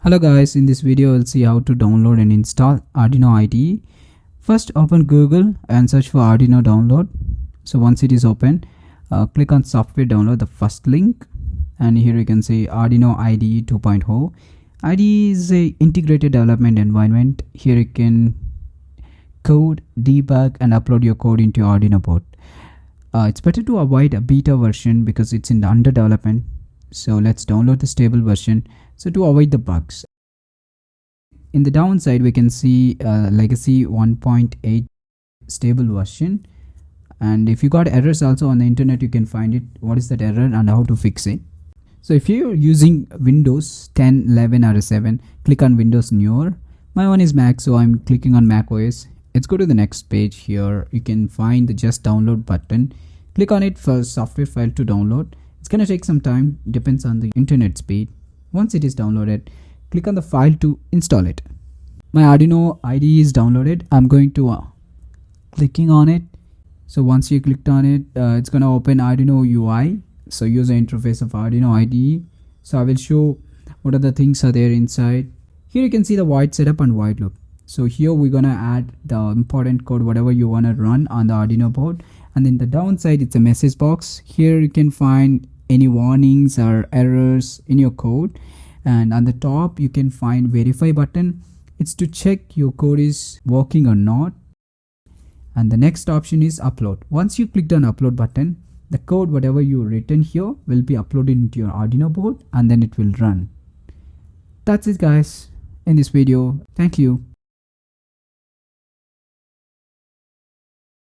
Hello guys, in this video we'll see how to download and install Arduino IDE. First open Google and search for Arduino download. So once it is open, click on software download, the first link, and here you can see Arduino IDE 2.0. IDE is a integrated development environment. Here you can code, debug and upload your code into your Arduino board. It's better to avoid a beta version because it's in the under development. So let's download the stable version to avoid the bugs. In the downside we can see legacy 1.8 stable version, and if you got errors also on the internet, you can find it, what is that error and how to fix it. So if you're using Windows 10, 11 or 7, click on Windows newer. My one is Mac, so I'm clicking on Mac OS. Let's go to the next page. Here you can find the just download button. Click on it for software file to download. It's gonna take some time, depends on the internet speed. Once it is downloaded, click on the file to install it. My Arduino IDE is downloaded. I'm going to clicking on it. So once you clicked on it, it's gonna open Arduino UI, so user interface of Arduino IDE. So I will show what are the things are there inside. Here you can see the void setup and void loop. So here we're gonna add the important code, whatever you wanna run on the Arduino board. And then the downside, it's a message box. Here you can find any warnings or errors in your code, and on the top you can find verify button. It's to check your code is working or not. And the next option is upload. Once you click on upload button, the code whatever you written here will be uploaded into your Arduino board and then it will run. That's it guys in this video. Thank you.